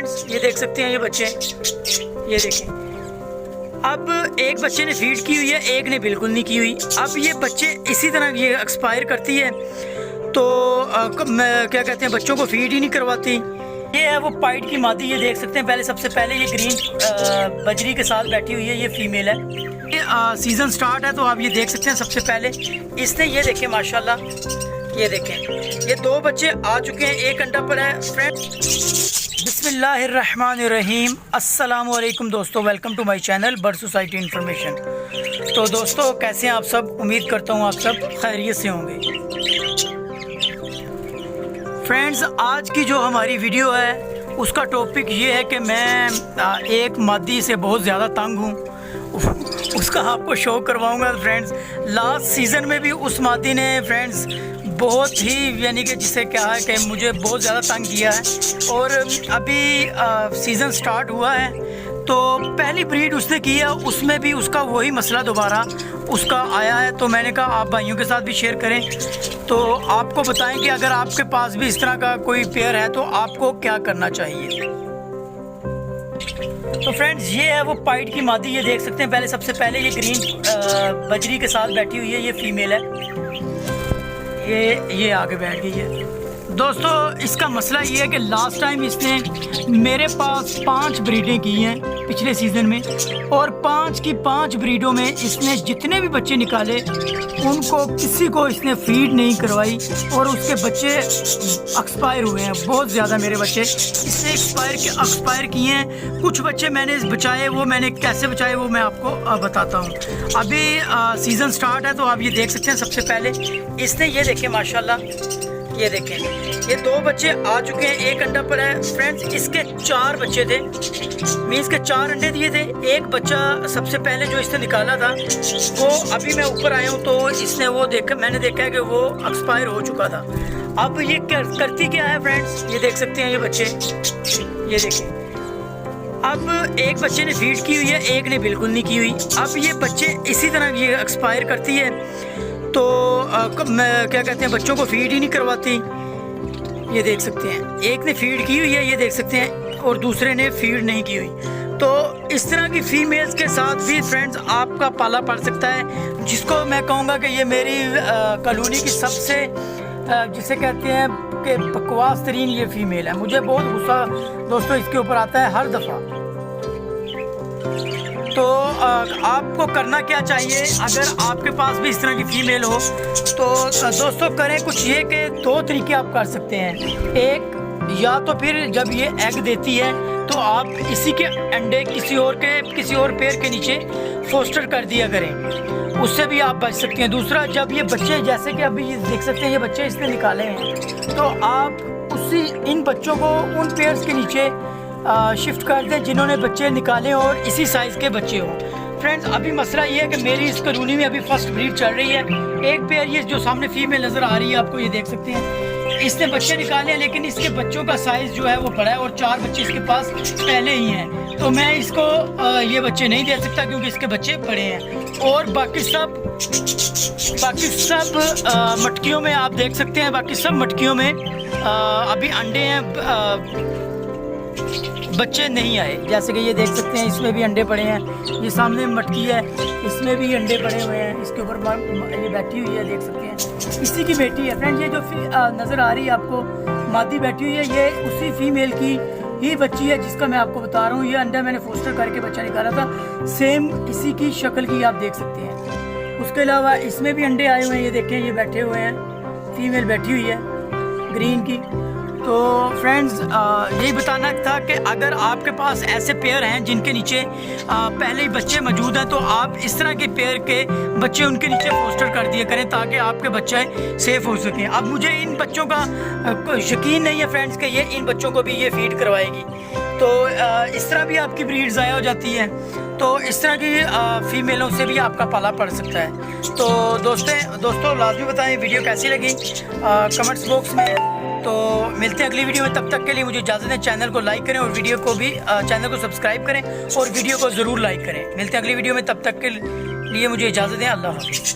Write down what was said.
Friends, ये देख सकते हैं ये बच्चे, ये देखें। अब एक बच्चे ने फीड की हुई है, एक ने बिल्कुल नहीं की हुई। अब ये बच्चे इसी तरह ये एक्सपायर करती है तो क्या कहते हैं, बच्चों को फीड ही नहीं करवाती। ये है वो पाइट की मादी, ये देख सकते हैं। पहले सबसे पहले ये ग्रीन बजरी के साथ बैठी हुई है, ये फीमेल है। ये सीज़न स्टार्ट है तो आप ये देख सकते हैं। सबसे पहले इसने ये देखें माशाल्लाह, ये देखें, ये 2 बच्चे आ चुके हैं, एक अंडा पर है। फ्रेंड्स, बिस्मिल्लाहिर्रहमानिर्रहीम, अस्सलामुअलैकुम दोस्तों, welcome to my channel bird society information. तो दोस्तों, कैसे हैं आप सब? उम्मीद करता हूँ आप सब खैरियत से होंगे। फ्रेंड्स, आज की जो हमारी वीडियो है उसका टॉपिक ये है कि मैं एक मादी से बहुत ज़्यादा तंग हूँ, उसका आपको शो करवाऊँगा। फ्रेंड्स, लास्ट सीज़न में भी उस मादी ने फ्रेंड्स बहुत ही, यानी कि जिसे क्या है कि मुझे बहुत ज़्यादा तंग किया है। और अभी सीज़न स्टार्ट हुआ है तो पहली ब्रीड उसने की है, उसमें भी उसका वही मसला दोबारा उसका आया है। तो मैंने कहा आप भाइयों के साथ भी शेयर करें, तो आपको बताएं कि अगर आपके पास भी इस तरह का कोई पेयर है तो आपको क्या करना चाहिए। तो फ्रेंड्स, ये है वो पाइट की मादी, ये देख सकते हैं। पहले सबसे पहले ये ग्रीन बजरी के साथ बैठी हुई है, ये फीमेल है। ये आगे बैठ गई है। दोस्तों, इसका मसला ये है कि लास्ट टाइम इसने मेरे पास 5 ब्रीडें की हैं पिछले सीज़न में, और 5 की 5 ब्रीडों में इसने जितने भी बच्चे निकाले उनको किसी को इसने फीड नहीं करवाई, और उसके बच्चे एक्सपायर हुए हैं। बहुत ज़्यादा मेरे बच्चे इससे एक्सपायर किए हैं। कुछ बच्चे मैंने बचाए, वो मैंने कैसे बचाए वो मैं आपको बताता हूँ। अभी सीज़न स्टार्ट है तो आप ये देख सकते हैं। सबसे पहले इसने ये देखें माशाल्लाह, ये देखें, ये 2 बच्चे आ चुके हैं, एक अंडा पर है। फ्रेंड्स, इसके 4 बच्चे थे, मीन्स के 4 अंडे दिए थे। एक बच्चा सबसे पहले जो इसने निकाला था वो अभी मैं ऊपर आया हूँ तो इसने वो देखा, मैंने देखा है कि वो एक्सपायर हो चुका था। अब ये करती क्या है फ्रेंड्स, ये देख सकते हैं ये बच्चे, ये देखें। अब एक बच्चे ने फीड की हुई है, एक ने बिल्कुल नहीं की हुई। अब ये बच्चे इसी तरह ये एक्सपायर करती है तो क्या कहते हैं, बच्चों को फीड ही नहीं करवाती। ये देख सकते हैं, एक ने फीड की हुई है, ये देख सकते हैं, और दूसरे ने फीड नहीं की हुई। तो इस तरह की फीमेल्स के साथ भी फ्रेंड्स आपका पाला पड़ सकता है, जिसको मैं कहूँगा कि ये मेरी कॉलोनी की सबसे जिसे कहते हैं कि बकवास तरीन ये फीमेल है। मुझे बहुत गुस्सा दोस्तों इसके ऊपर आता है हर दफ़ा। तो आपको करना क्या चाहिए अगर आपके पास भी इस तरह की फ़ीमेल हो तो दोस्तों करें कुछ ये कि 2 तरीके आप कर सकते हैं। एक, या तो फिर जब ये एग देती है तो आप इसी के अंडे किसी और पेड़ के नीचे फोस्टर कर दिया करें, उससे भी आप बच सकते हैं। दूसरा, जब ये बच्चे, जैसे कि अभी ये देख सकते हैं ये बच्चे इसने निकाले हैं, तो आप इन बच्चों को उन पेयर्स के नीचे शिफ्ट कर दें जिन्होंने बच्चे निकाले और इसी साइज़ के बच्चे हों। फ्रेंड्स, अभी मसला ये है कि मेरी इस कॉलोनी में अभी फर्स्ट ब्रीड चल रही है। एक पेयर ये जो सामने फीमेल नज़र आ रही है आपको, ये देख सकते हैं, इसने बच्चे निकाले हैं, लेकिन इसके बच्चों का साइज़ जो है वो बड़ा है, और 4 बच्चे इसके पास पहले ही हैं। तो मैं इसको ये बच्चे नहीं दे सकता क्योंकि इसके बच्चे बड़े हैं। और बाकी सब मटकियों में आप देख सकते हैं, बाकी सब मटकियों में अभी अंडे हैं, बच्चे नहीं आए। जैसे कि ये देख सकते हैं, इसमें भी अंडे पड़े हैं। ये सामने मटकी है, इसमें भी अंडे पड़े हुए हैं। इसके ऊपर ये बैठी हुई है, देख सकते हैं, इसी की बेटी है। फ्रेंड, ये जो नज़र आ रही है आपको मादी बैठी हुई है, ये उसी फीमेल की ही बच्ची है जिसका मैं आपको बता रहा हूँ। ये अंडा मैंने फोस्टर करके बच्चा निकाला था, सेम इसी की शक्ल की आप देख सकते हैं। उसके अलावा इसमें भी अंडे आए हुए हैं, ये देखें, ये बैठे हुए हैं, फीमेल बैठी हुई है ग्रीन की। तो फ्रेंड्स, यही बताना था कि अगर आपके पास ऐसे पेयर हैं जिनके नीचे पहले ही बच्चे मौजूद हैं तो आप इस तरह के पेयर के बच्चे उनके नीचे पोस्टर कर दिया करें ताकि आपके बच्चे सेफ़ हो सकें। अब मुझे इन बच्चों का यकीन नहीं है फ्रेंड्स कि ये इन बच्चों को भी ये फीड करवाएगी, तो इस तरह भी आपकी ब्रीड ज़ाया हो जाती है। तो इस तरह की फ़ीमेलों से भी आपका पाला पड़ सकता है। तो दोस्तों लाजमी बताएं वीडियो कैसी लगी कमेंट्स बॉक्स में। तो मिलते हैं अगली वीडियो में, तब तक के लिए मुझे इजाज़त दें। चैनल को लाइक करें और वीडियो को भी चैनल को सब्सक्राइब करें और वीडियो को ज़रूर लाइक करें। मिलते हैं अगली वीडियो में, तब तक के लिए मुझे इजाज़त दें। अल्लाह हाफ़िज़।